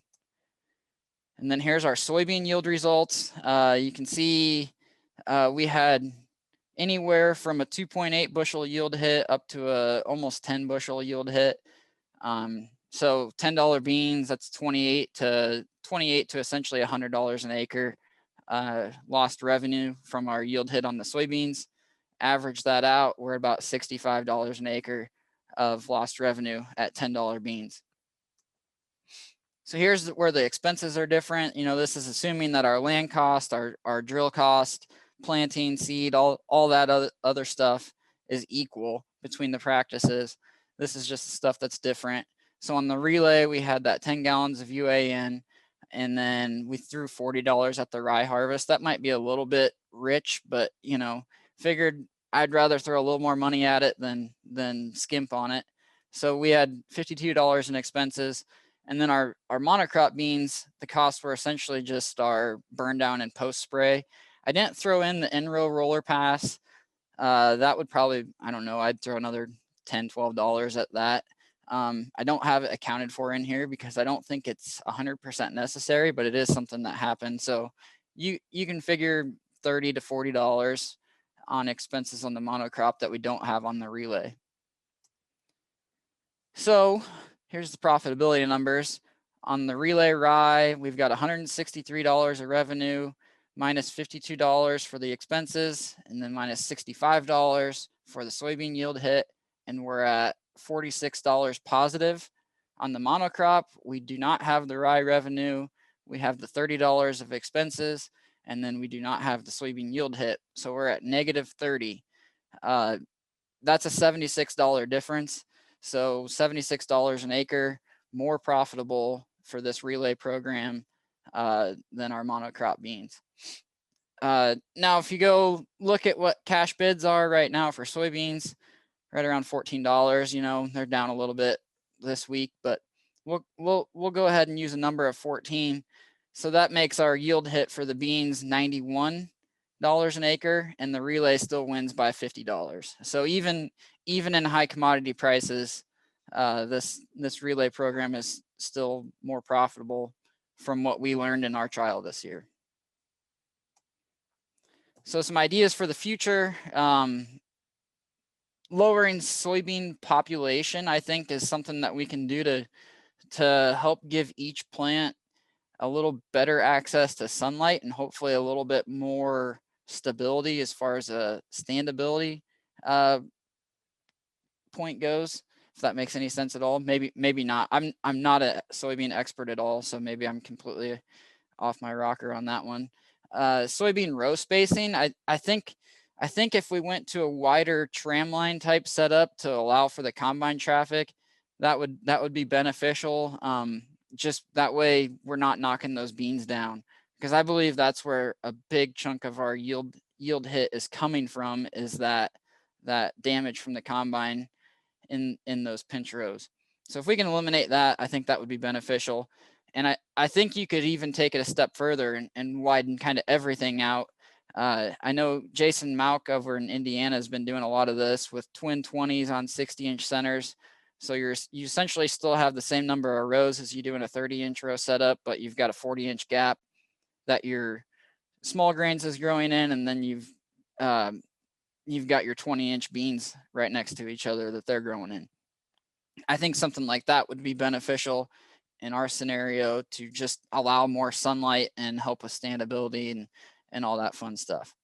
And then here's our soybean yield results. You can see we had anywhere from a 2.8 bushel yield hit up to a almost 10 bushel yield hit. So $10 beans, that's 28 to essentially $100 an acre lost revenue from our yield hit on the soybeans. Average that out, we're about $65 an acre of lost revenue at $10 beans. So here's where the expenses are different. You know, this is assuming that our land cost, our drill cost, planting, seed, all that other stuff is equal between the practices. This is just the stuff that's different. So on the relay, we had that 10 gallons of UAN, and then we threw $40 at the rye harvest. That might be a little bit rich, but, you know, figured I'd rather throw a little more money at it than skimp on it. So we had $52 in expenses. And then our monocrop beans, the costs were essentially just our burn down and post spray. I didn't throw in the in-row roller pass. That would probably, I don't know, I'd throw another $10, $12 at that. I don't have it accounted for in here because I don't think it's 100% necessary, but it is something that happened. So you can figure $30 to $40 on expenses on the monocrop that we don't have on the relay. So here's the profitability numbers. On the relay rye, we've got $163 of revenue, minus $52 for the expenses, and then minus $65 for the soybean yield hit, and we're at $46 positive. On the monocrop, we do not have the rye revenue. We have the $30 of expenses, and then we do not have the soybean yield hit. So we're at negative 30. That's a $76 difference. So $76 an acre, more profitable for this relay program than our monocrop beans. Now, if you go look at what cash bids are right now for soybeans, right around $14. You know, they're down a little bit this week, but we'll go ahead and use a number of 14. So that makes our yield hit for the beans $91 an acre, and the relay still wins by $50. So even in high commodity prices, this relay program is still more profitable from what we learned in our trial this year. So some ideas for the future. Lowering soybean population, I think, is something that we can do to help give each plant a little better access to sunlight and hopefully a little bit more stability as far as a standability point goes, if that makes any sense at all. Maybe not. I'm not a soybean expert at all, so maybe I'm completely off my rocker on that one. Soybean row spacing, I think if we went to a wider tramline type setup to allow for the combine traffic, that would be beneficial. Just that way we're not knocking those beans down, because I believe that's where a big chunk of our yield hit is coming from, is that damage from the combine. in those pinch rows. So if we can eliminate that, I think that would be beneficial. And I think you could even take it a step further and widen kind of everything out. I know Jason Malk over in Indiana has been doing a lot of this with twin 20s on 60-inch centers. So you essentially still have the same number of rows as you do in a 30-inch row setup, but you've got a 40-inch gap that your small grains is growing in, and then you've got your 20-inch beans right next to each other that they're growing in. I think something like that would be beneficial in our scenario to just allow more sunlight and help with standability and all that fun stuff.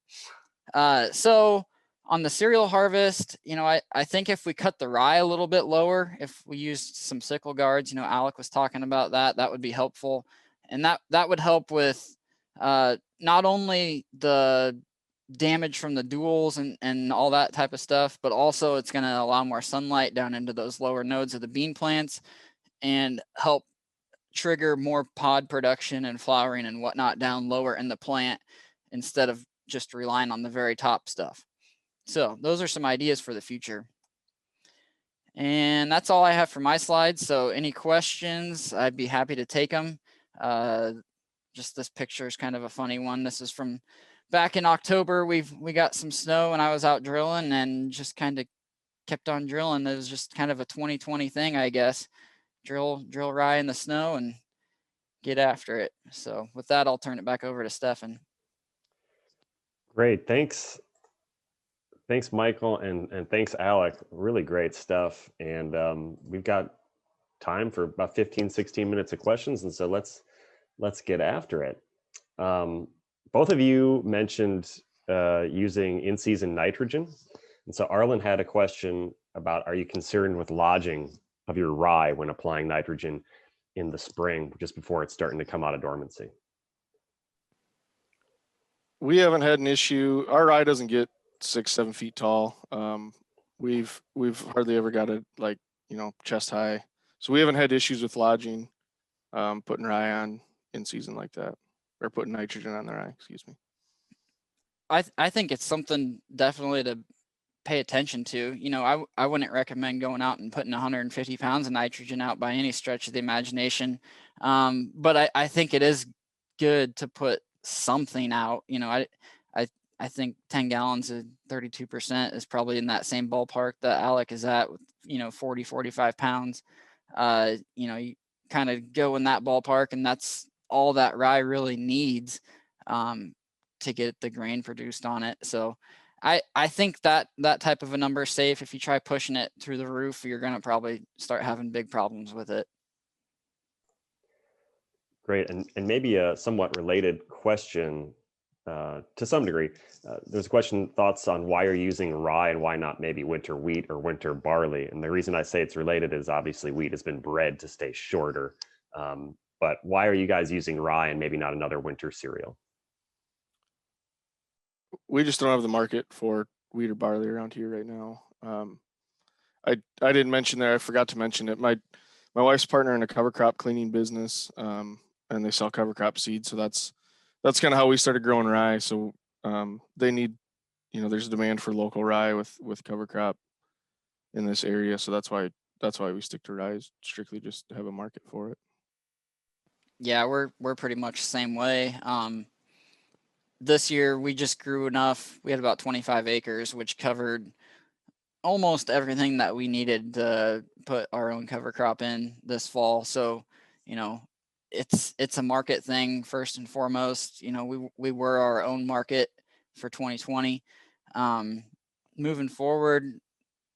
So on the cereal harvest, I think if we cut the rye a little bit lower, if we used some sickle guards, Alec was talking about that would be helpful. And that would help with not only the damage from the duals and all that type of stuff, but also it's going to allow more sunlight down into those lower nodes of the bean plants and help trigger more pod production and flowering and whatnot down lower in the plant instead of just relying on the very top stuff. So those are some ideas for the future. And that's all I have for my slides. So any questions, I'd be happy to take them. Just this picture is kind of a funny one. This is from back in October. We got some snow and I was out drilling and just kind of kept on drilling. It was just kind of a 2020 thing, I guess. Drill rye in the snow and get after it. So with that, I'll turn it back over to Stefan. Great, thanks. Thanks, Michael, and thanks, Alec. Really great stuff. And we've got time for about 15, 16 minutes of questions. And so let's get after it. Both of you mentioned using in-season nitrogen. And so Arlen had a question about, are you concerned with lodging of your rye when applying nitrogen in the spring, just before it's starting to come out of dormancy? We haven't had an issue. Our rye doesn't get 6-7 feet tall. We've hardly ever got it like, chest high. So we haven't had issues with lodging, putting rye on in season like that, or putting nitrogen on the rye, excuse me. I think it's something definitely to pay attention to. I wouldn't recommend going out and putting 150 pounds of nitrogen out by any stretch of the imagination. But I think it is good to put something out. I think 10 gallons of 32% is probably in that same ballpark that Alec is at with, 40, 45 pounds. You kind of go in that ballpark, and that's all that rye really needs to get the grain produced on it. So I think that type of a number is safe. If you try pushing it through the roof, you're going to probably start having big problems with it. Great, and maybe a somewhat related question to some degree. There's a question, thoughts on why you're using rye and why not maybe winter wheat or winter barley. And the reason I say it's related is obviously wheat has been bred to stay shorter. But why are you guys using rye and maybe not another winter cereal? We just don't have the market for wheat or barley around here right now. I didn't mention there, I forgot to mention it. My wife's partner in a cover crop cleaning business, and they sell cover crop seeds. So that's kind of how we started growing rye. So they need, there's a demand for local rye with cover crop in this area. So that's why we stick to rye, strictly just to have a market for it. Yeah, we're pretty much the same way. This year we just grew enough. We had about 25 acres, which covered almost everything that we needed to put our own cover crop in this fall. So, it's a market thing first and foremost. We were our own market for 2020. Moving forward,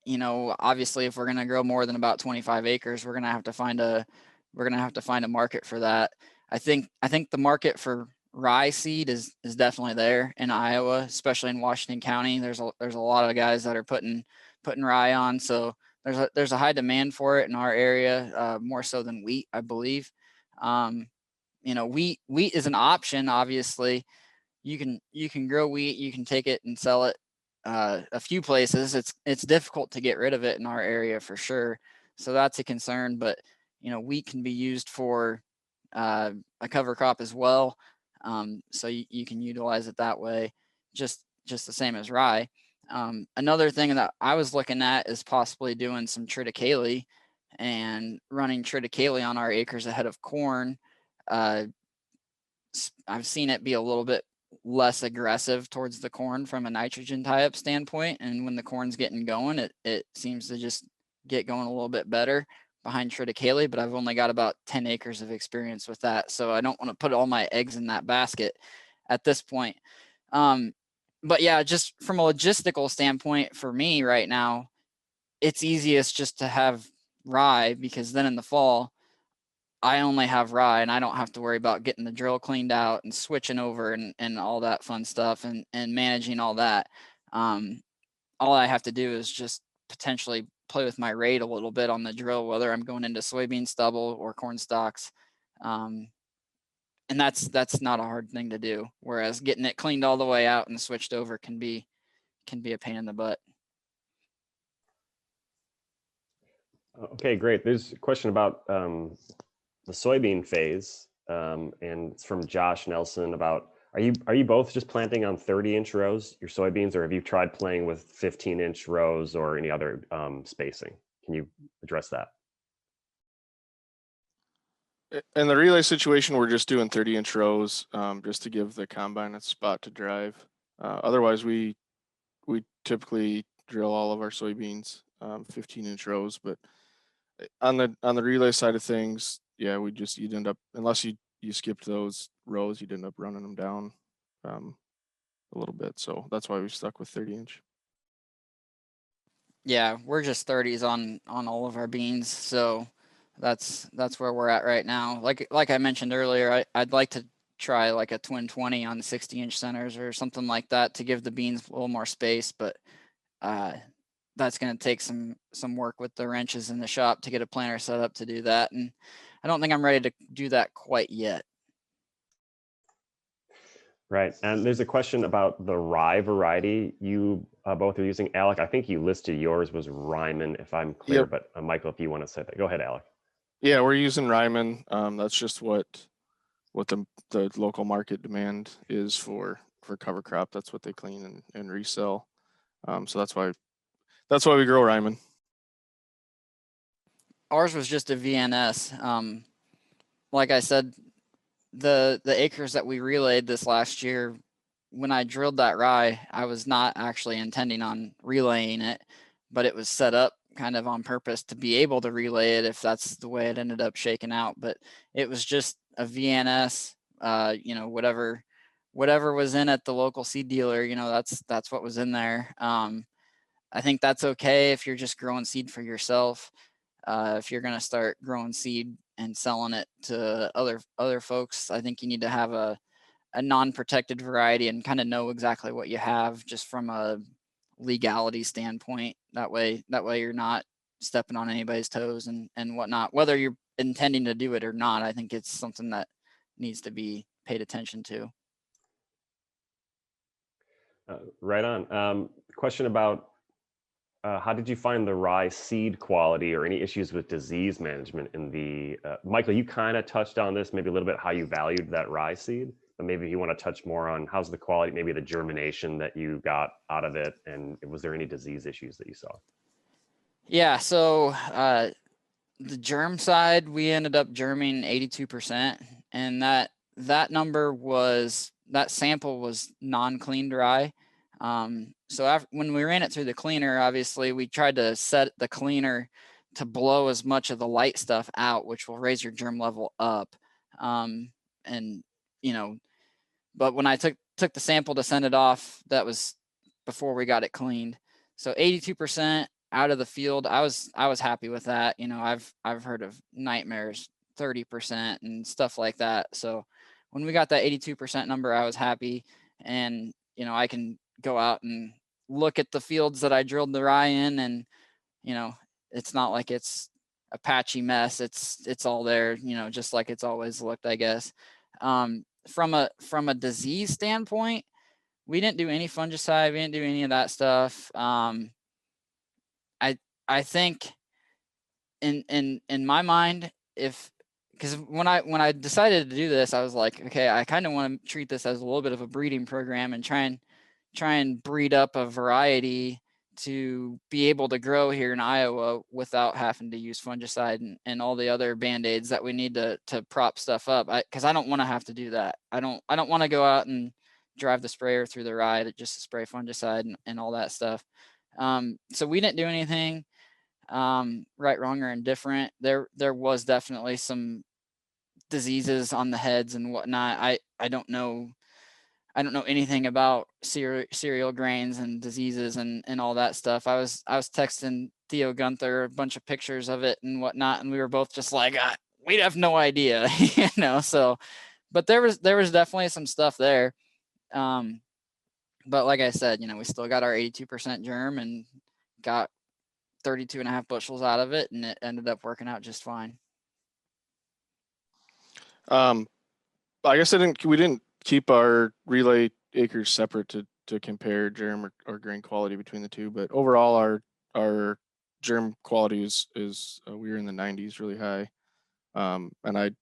obviously if we're going to grow more than about 25 acres, we're going to have to find a market for that. I think the market for rye seed is definitely there in Iowa, especially in Washington County. There's a lot of guys that are putting rye on. So there's a high demand for it in our area, more so than wheat, I believe. Wheat is an option. Obviously, you can grow wheat, you can take it and sell it a few places. It's difficult to get rid of it in our area for sure. So that's a concern. But wheat can be used for a cover crop as well. So you can utilize it that way, just the same as rye. Another thing that I was looking at is possibly doing some triticale and running triticale on our acres ahead of corn. I've seen it be a little bit less aggressive towards the corn from a nitrogen tie-up standpoint, and when the corn's getting going, it seems to just get going a little bit better behind triticale, but I've only got about 10 acres of experience with that, so I don't want to put all my eggs in that basket at this point. But yeah, just from a logistical standpoint for me right now, it's easiest just to have rye, because then in the fall, I only have rye and I don't have to worry about getting the drill cleaned out and switching over and all that fun stuff and managing all that. All I have to do is just potentially play with my rate a little bit on the drill, whether I'm going into soybean stubble or corn stalks. And that's not a hard thing to do. Whereas getting it cleaned all the way out and switched over can be a pain in the butt. Okay, great. There's a question about the soybean phase, and it's from Josh Nelson about, are you both just planting on 30-inch rows, your soybeans, or have you tried playing with 15-inch rows or any other spacing? Can you address that? In the relay situation, we're just doing 30-inch rows, just to give the combine a spot to drive. Otherwise, we typically drill all of our soybeans 15-inch rows. But on the relay side of things, yeah, you'd end up, unless you skipped those rows, you'd end up running them down a little bit. So that's why we stuck with 30-inch. Yeah, we're just 30s on all of our beans, so that's where we're at right now. Like I mentioned earlier, I'd like to try like a twin 20 on 60-inch centers or something like that to give the beans a little more space, but that's going to take some work with the wrenches in the shop to get a planter set up to do that, and I don't think I'm ready to do that quite yet. Right, and there's a question about the rye variety you both are using. Alec, I think you listed yours was Ryman, if I'm clear, Yep. but Michael, if you want to say that, go ahead, Alec. Yeah, we're using Ryman. That's just what the local market demand is for cover crop. That's what they clean and resell. So that's why we grow Ryman. Ours was just a VNS. Like I said, the acres that we relayed this last year, when I drilled that rye, I was not actually intending on relaying it, but it was set up kind of on purpose to be able to relay it if that's the way it ended up shaking out. But it was just a VNS, you know, whatever was in at the local seed dealer, you know, that's what was in there. I think that's okay if you're just growing seed for yourself. If you're going to start growing seed and selling it to other folks, I think you need to have a non-protected variety and kind of know exactly what you have just from a legality standpoint. That way you're not stepping on anybody's toes and whatnot, whether you're intending to do it or not. I think it's something that needs to be paid attention to. Right on. Question about how did you find the rye seed quality or any issues with disease management in the, Michael, you kind of touched on this, maybe a little bit how you valued that rye seed, but maybe if you want to touch more on how's the quality, maybe the germination that you got out of it, and was there any disease issues that you saw? Yeah, so the germ side, we ended up germing 82%, and that number was, that sample was non-cleaned rye. So when we ran it through the cleaner, obviously we tried to set the cleaner to blow as much of the light stuff out, which will raise your germ level up. And you know, but when I took the sample to send it off, that was before we got it cleaned. So 82% out of the field, I was happy with that. You know, I've heard of nightmares 30% and stuff like that. So when we got that 82% number, I was happy, and you know, I can go out and look at the fields that I drilled the rye in, and you know, it's not like it's a patchy mess. It's all there, you know, just like it's always looked, I guess. From a disease standpoint, we didn't do any fungicide. We didn't do any of that stuff. I think in my mind, because when I decided to do this, I was like, okay, I kind of want to treat this as a little bit of a breeding program and try and try and breed up a variety to be able to grow here in Iowa without having to use fungicide and all the other band-aids that we need to prop stuff up. Because I don't want to have to do that. I don't want to go out and drive the sprayer through the rye just to spray fungicide and all that stuff. So we didn't do anything right, wrong, or indifferent. There was definitely some diseases on the heads and whatnot. I don't know anything about cereal grains and diseases and all that stuff. I was texting Theo Gunther a bunch of pictures of it and whatnot, and we were both just like, we'd have no idea, you know. So, but there was definitely some stuff there. But like I said, you know, we still got our 82% germ and got 32.5 bushels out of it, and it ended up working out just fine. I guess we didn't keep our relay acres separate to compare germ or grain quality between the two, but overall our germ quality is we were in the 90s, really high. And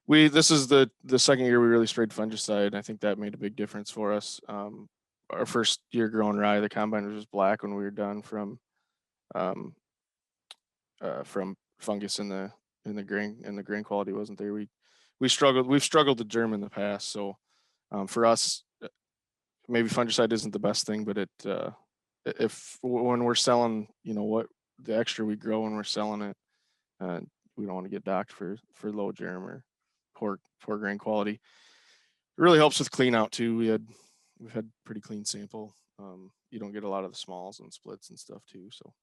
this is the second year we really sprayed fungicide. I think that made a big difference for us. Our first year growing rye, the combine was just black when we were done from fungus in the grain, and the grain quality wasn't there. We've struggled with germ in the past. So for us, maybe fungicide isn't the best thing, but when we're selling, you know, what the extra we grow when we're selling it, we don't want to get docked for low germ or poor grain quality. It really helps with clean out too. We've had pretty clean sample. You don't get a lot of the smalls and splits and stuff too. So.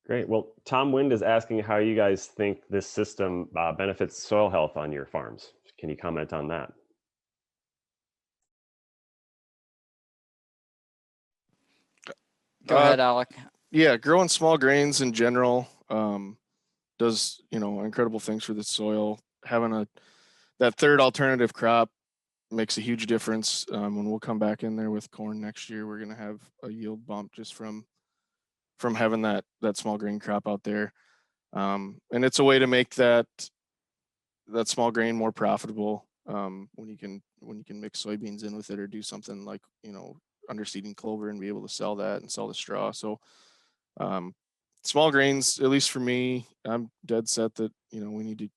Great. Well, Tom Wind is asking how you guys think this system benefits soil health on your farms. Can you comment on that? Go ahead, Alec. Yeah, growing small grains in general does, you know, incredible things for the soil. Having that third alternative crop makes a huge difference. When we'll come back in there with corn next year, we're going to have a yield bump just from having that small grain crop out there. And it's a way to make that small grain more profitable when you can mix soybeans in with it, or do something like, you know, underseeding clover and be able to sell that and sell the straw. So small grains, at least for me, I'm dead set that, you know, we need to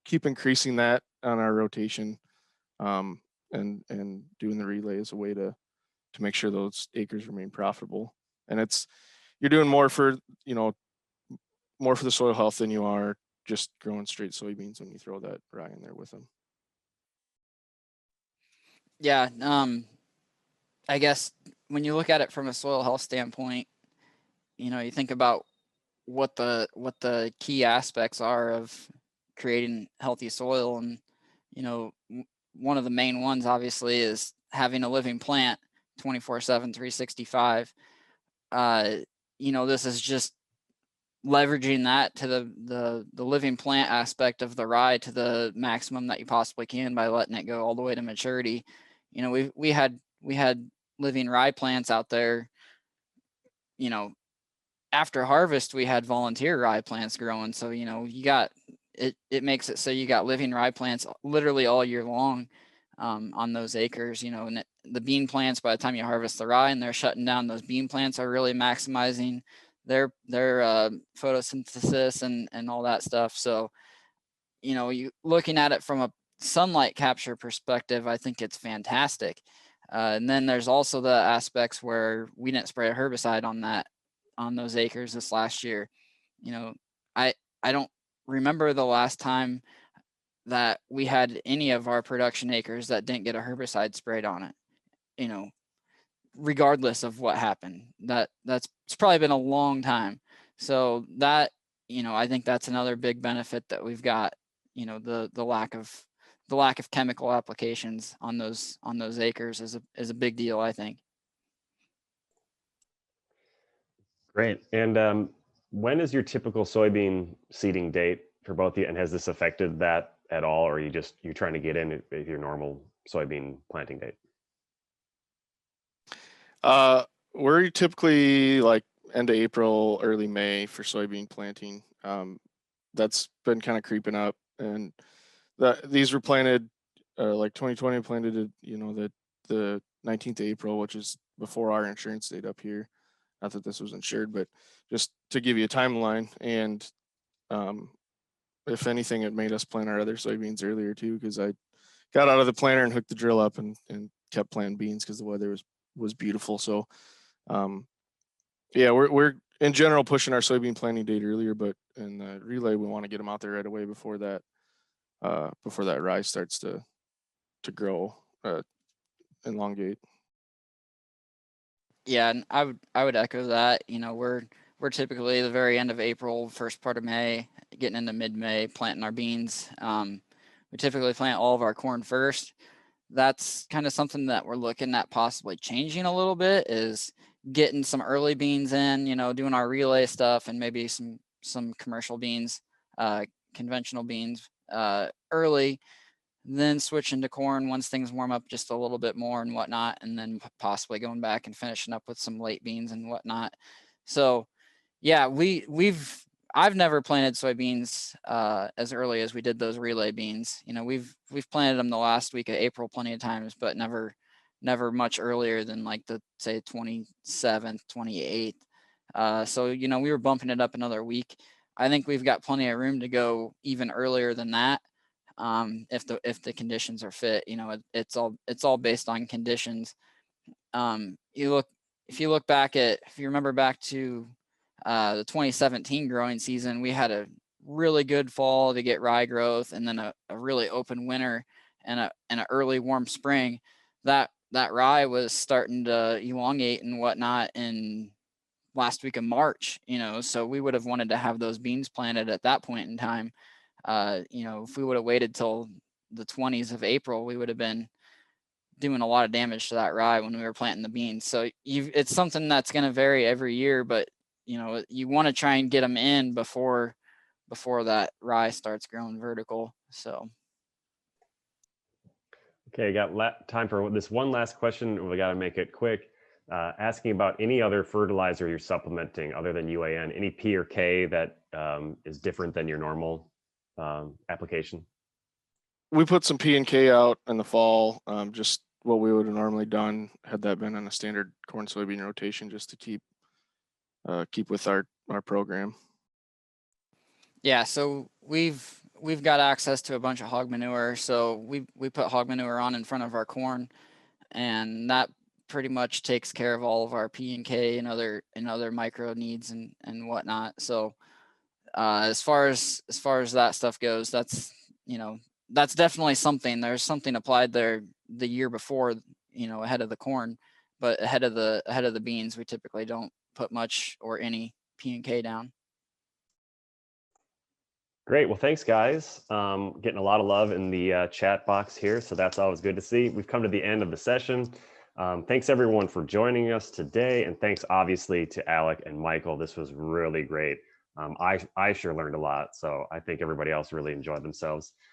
keep increasing that on our rotation, and doing the relay as a way to make sure those acres remain profitable. And you're doing more for, you know, more for the soil health than you are just growing straight soybeans when you throw that rye in there with them. Yeah, I guess when you look at it from a soil health standpoint, you know, you think about what the key aspects are of creating healthy soil, and, you know, one of the main ones obviously is having a living plant 24/7, 365. You know, this is just leveraging that to the living plant aspect of the rye to the maximum that you possibly can by letting it go all the way to maturity. You know, we had living rye plants out there. You know, after harvest, we had volunteer rye plants growing. So, you know, you got it makes it so you got living rye plants literally all year long on those acres. You know, and the bean plants, by the time you harvest the rye and they're shutting down, those bean plants are really maximizing their photosynthesis and all that stuff. So, you know, you looking at it from a sunlight capture perspective, I think it's fantastic. And then there's also the aspects where we didn't spray a herbicide on those acres this last year. You know, I don't remember the last time that we had any of our production acres that didn't get a herbicide sprayed on it. You know, regardless of what happened, it's probably been a long time. So that, you know, I think that's another big benefit that we've got. You know, the lack of chemical applications on those acres is a big deal, I think. Great. And when is your typical soybean seeding date for both of you? And has this affected that at all, or you're trying to get in with your normal soybean planting date? We're typically like end of April, early May for soybean planting. That's been kind of creeping up, and these were planted like 2020 planted it, you know, the 19th of April, which is before our insurance date up here. Not that this was insured, but just to give you a timeline. And if anything, it made us plant our other soybeans earlier too, because I got out of the planter and hooked the drill up and kept planting beans because the weather was beautiful. So yeah, we're in general pushing our soybean planting date earlier, but in the relay we want to get them out there right away before that rye starts to grow, elongate. Yeah, and I would echo that. You know, we're typically the very end of April, first part of May, getting into mid-May, planting our beans. We typically plant all of our corn first. That's kind of something that we're looking at possibly changing a little bit, is getting some early beans in, you know, doing our relay stuff, and maybe some commercial beans, conventional beans early, then switching to corn once things warm up just a little bit more and whatnot, and then possibly going back and finishing up with some late beans and whatnot. So yeah, I've never planted soybeans as early as we did those relay beans. You know, we've planted them the last week of April plenty of times, but never much earlier than like the, say, 27th, 28th. So, you know, we were bumping it up another week. I think we've got plenty of room to go even earlier than that. If the conditions are fit. You know, it's all based on conditions. If you remember back to the 2017 growing season, we had a really good fall to get rye growth, and then a really open winter and an early warm spring. That rye was starting to elongate and whatnot in last week of March, you know, so we would have wanted to have those beans planted at that point in time. You know, if we would have waited till the 20s of April, we would have been doing a lot of damage to that rye when we were planting the beans. So it's something that's going to vary every year, but you know, you want to try and get them in before that rye starts growing vertical. So. Okay, I got time for this one last question. We got to make it quick. Asking about any other fertilizer you're supplementing other than UAN, any P or K that is different than your normal application? We put some P and K out in the fall, just what we would have normally done had that been on a standard corn soybean rotation, just to keep with our program. Yeah, so we've got access to a bunch of hog manure, so we put hog manure on in front of our corn, and that pretty much takes care of all of our P and K and other micro needs and whatnot. So as far as that stuff goes, that's, you know, that's definitely something. There's something applied there the year before, you know, ahead of the corn, but ahead of the beans, we typically don't put much or any P and K down. Great. Well, thanks, guys. Getting a lot of love in the chat box here, so that's always good to see. We've come to the end of the session. Thanks, everyone, for joining us today, and thanks, obviously, to Alec and Michael. This was really great. I sure learned a lot, so I think everybody else really enjoyed themselves.